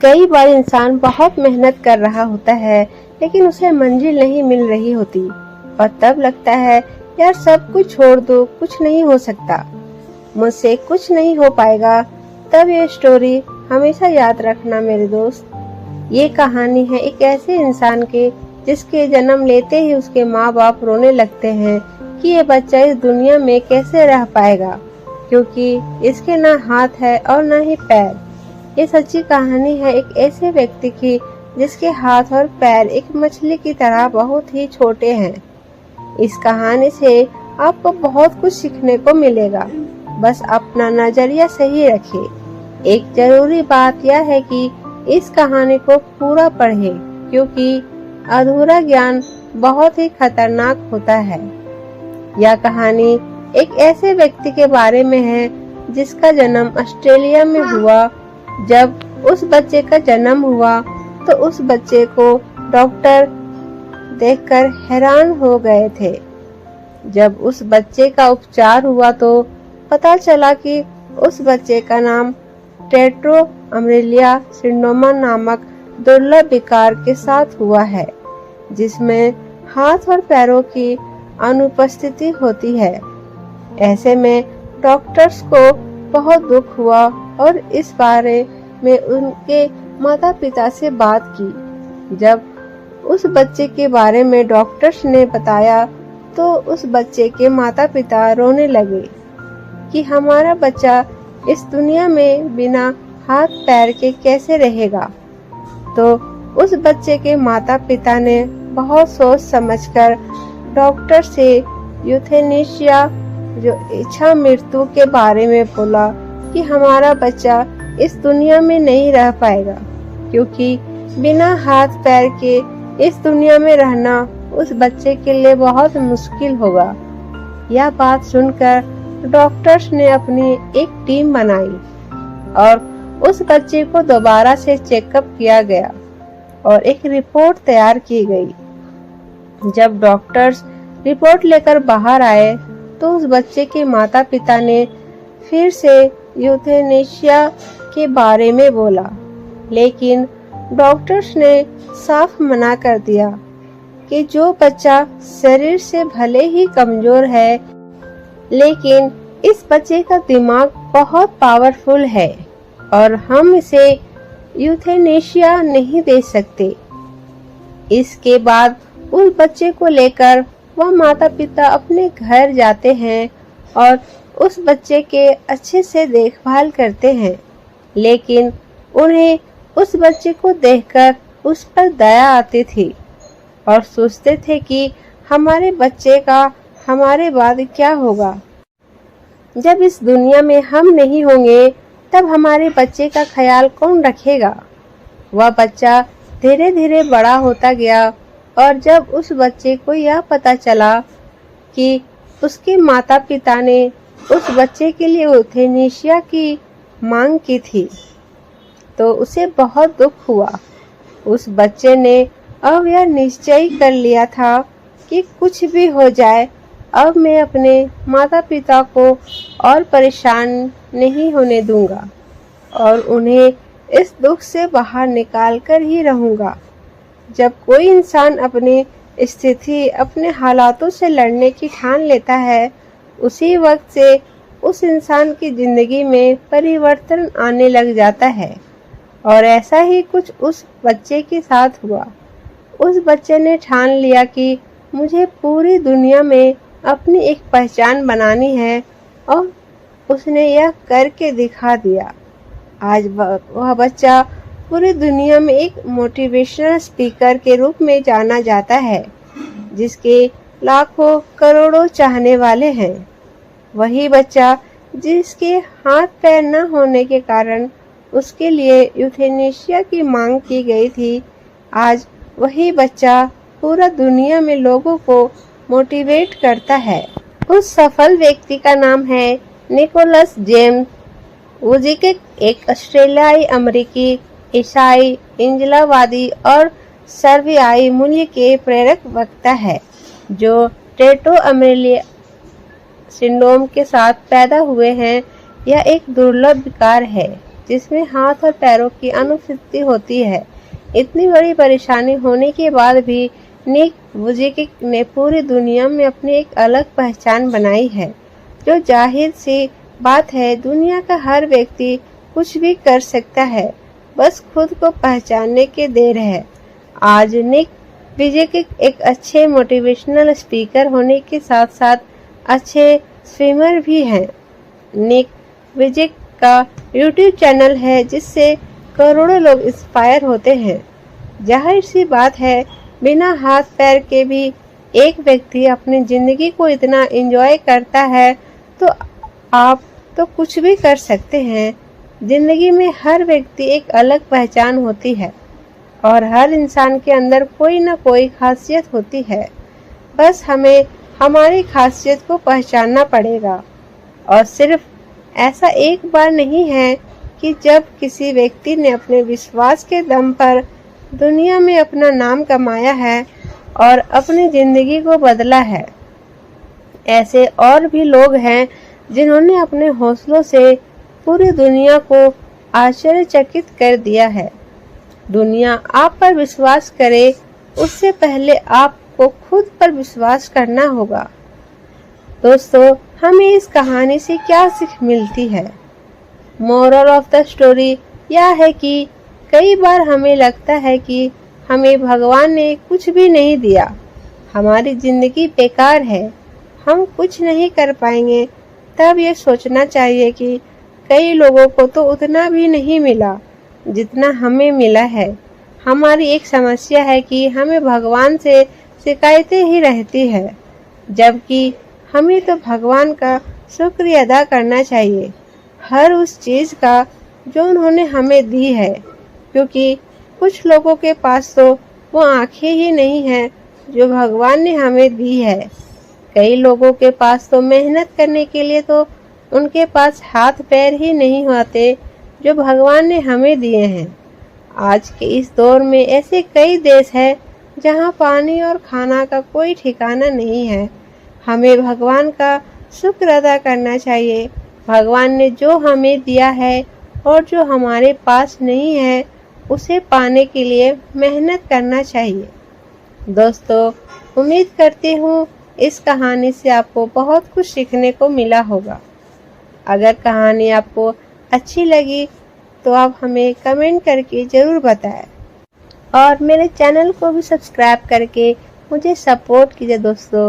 कई बार इंसान बहुत मेहनत कर रहा होता है लेकिन उसे मंजिल नहीं मिल रही होती और तब लगता है यार सब कुछ छोड़ दो, कुछ नहीं हो सकता, मुझसे कुछ नहीं हो पाएगा। तब ये स्टोरी हमेशा याद रखना मेरे दोस्त। ये कहानी है एक ऐसे इंसान के जिसके जन्म लेते ही उसके माँ बाप रोने लगते हैं कि ये बच्चा इस दुनिया में कैसे रह पाएगा, क्योंकि इसके ना हाथ है और ना ही पैर। ये सच्ची कहानी है एक ऐसे व्यक्ति की जिसके हाथ और पैर एक मछली की तरह बहुत ही छोटे हैं। इस कहानी से आपको बहुत कुछ सीखने को मिलेगा, बस अपना नजरिया सही रखिए। एक जरूरी बात यह है कि इस कहानी को पूरा पढ़ें, क्योंकि अधूरा ज्ञान बहुत ही खतरनाक होता है। यह कहानी एक ऐसे व्यक्ति के बारे में है जिसका जन्म ऑस्ट्रेलिया में हुआ। जब उस बच्चे का जन्म हुआ तो उस बच्चे को डॉक्टर देखकर हैरान हो गए थे। जब उस बच्चे का उपचार हुआ तो पता चला कि उस बच्चे का नाम टेट्रो अमेलिया सिंड्रोमा नामक दुर्लभ विकार के साथ हुआ है, जिसमें हाथ और पैरों की अनुपस्थिति होती है। ऐसे में डॉक्टर्स को बहुत दुख हुआ और इस बारे में उनके माता पिता से बात की। जब उस बच्चे के बारे में डॉक्टर्स ने बताया तो उस बच्चे के माता पिता रोने लगे कि हमारा बच्चा इस दुनिया में बिना हाथ पैर के कैसे रहेगा। तो उस बच्चे के माता पिता ने बहुत सोच समझकर डॉक्टर से यूथेनेशिया जो इच्छा मृत्यु के बारे में बोला कि हमारा बच्चा इस दुनिया में नहीं रह पाएगा, क्योंकि बिना हाथ पैर के इस दुनिया में रहना उस बच्चे के लिए बहुत मुश्किल होगा। यह बात सुनकर डॉक्टर्स ने अपनी एक टीम बनाई और उस बच्चे को दोबारा से चेकअप किया गया और एक रिपोर्ट तैयार की गई। जब डॉक्टर्स रिपोर्ट लेकर बाहर आए तो उस बच्चे के माता पिता ने फिर से यूथेनेशिया के बारे में बोला, लेकिन डॉक्टर्स ने साफ मना कर दिया कि जो बच्चा शरीर से भले ही कमजोर है, लेकिन इस बच्चे का दिमाग बहुत पावरफुल है और हम इसे यूथेनेशिया नहीं दे सकते। इसके बाद उस बच्चे को लेकर वह माता पिता अपने घर जाते हैं और उस बच्चे के अच्छे से देखभाल करते हैं, लेकिन उन्हें उस बच्चे को देखकर उस पर दया आती थी और सोचते थे कि हमारे बच्चे का हमारे बाद क्या होगा। जब इस दुनिया में हम नहीं होंगे तब हमारे बच्चे का ख्याल कौन रखेगा। वह बच्चा धीरे धीरे बड़ा होता गया और जब उस बच्चे को यह पता चला कि उसके माता पिता ने उस बच्चे के लिए यूथेनेशिया की मांग की थी तो उसे बहुत दुख हुआ। उस बच्चे ने अब यह निश्चय कर लिया था कि कुछ भी हो जाए, अब मैं अपने माता पिता को और परेशान नहीं होने दूंगा और उन्हें इस दुख से बाहर निकाल कर ही रहूंगा। जब कोई इंसान अपनी स्थिति अपने हालातों से लड़ने की ठान लेता है, उसी वक्त से उस इंसान की जिंदगी में परिवर्तन आने लग जाता है और ऐसा ही कुछ उस बच्चे के साथ हुआ। उस बच्चे ने ठान लिया कि मुझे पूरी दुनिया में अपनी एक पहचान बनानी है और उसने यह करके दिखा दिया। आज वह बच्चा पूरी दुनिया में एक मोटिवेशनल स्पीकर के रूप में जाना जाता है, जिसके लाखों करोड़ों चाहने वाले हैं। वही बच्चा जिसके हाथ पैर न होने के कारण उसके लिए यूथेनेशिया की मांग की गई थी, आज वही बच्चा पूरा दुनिया में लोगों को मोटिवेट करता है। उस सफल व्यक्ति का नाम है निकोलस जेम्स वुजिकिक, एक ऑस्ट्रेलियाई अमेरिकी ईसाई इंजलावादी और सर्बियाई मूल्य के प्रेरक वक्ता है, जो टेट्रो अमेलिया सिंड्रोम के साथ पैदा हुए हैं। यह एक दुर्लभ विकार है जिसमें हाथ और पैरों की अनुपस्थिति होती है। इतनी बड़ी परेशानी होने के बाद भी निक वुजिकिक ने पूरी दुनिया में अपनी एक अलग पहचान बनाई है। जो जाहिर सी बात है, दुनिया का हर व्यक्ति कुछ भी कर सकता है, बस खुद को पहचानने की देर है। आज निक वुजिकिक एक अच्छे मोटिवेशनल स्पीकर होने के साथ साथ अच्छे स्विमर भी हैं। निक वुजिकिक का यूट्यूब चैनल है जिससे करोड़ों लोग इंस्पायर होते हैं। जाहिर सी बात है, बिना हाथ पैर के भी एक व्यक्ति अपनी जिंदगी को इतना एंजॉय करता है तो आप तो कुछ भी कर सकते हैं। जिंदगी में हर व्यक्ति एक अलग पहचान होती है और हर इंसान के अंदर कोई ना कोई खासियत होती है। बस हमें हमारी खासियत को पहचानना पड़ेगा। और सिर्फ ऐसा एक बार नहीं है कि जब किसी व्यक्ति ने अपने विश्वास के दम पर दुनिया में अपना नाम कमाया है और अपनी जिंदगी को बदला है। ऐसे और भी लोग हैं जिन्होंने अपने हौसलों से पूरी दुनिया को आश्चर्यचकित कर दिया है। दुनिया आप पर विश्वास करे उससे पहले आपको खुद पर विश्वास करना होगा। दोस्तों, हमें इस कहानी से क्या सीख मिलती है? मोरल ऑफ द स्टोरी यह है कि कई बार हमें लगता है कि हमें भगवान ने कुछ भी नहीं दिया, हमारी जिंदगी बेकार है, हम कुछ नहीं कर पाएंगे। तब ये सोचना चाहिए कि कई लोगों को तो उतना भी नहीं मिला जितना हमें मिला है। हमारी एक समस्या है कि हमें भगवान से शिकायतें ही रहती है, जबकि हमें तो भगवान का शुक्रिया अदा करना चाहिए हर उस चीज का जो उन्होंने हमें दी है। क्योंकि कुछ लोगों के पास तो वो आंखें ही नहीं है जो भगवान ने हमें दी है। कई लोगों के पास तो मेहनत करने के लिए तो उनके पास हाथ पैर ही नहीं होते जो भगवान ने हमें दिए हैं। आज के इस दौर में ऐसे कई देश हैं जहां पानी और खाना का कोई ठिकाना नहीं है। हमें भगवान का शुक्र अदा करना चाहिए। भगवान ने जो हमें दिया है और जो हमारे पास नहीं है उसे पाने के लिए मेहनत करना चाहिए। दोस्तों, उम्मीद करती हूँ इस कहानी से आपको बहुत कुछ सीखने को मिला होगा। अगर कहानी आपको अच्छी लगी तो आप हमें कमेंट करके ज़रूर बताएं और मेरे चैनल को भी सब्सक्राइब करके मुझे सपोर्ट कीजिए दोस्तों।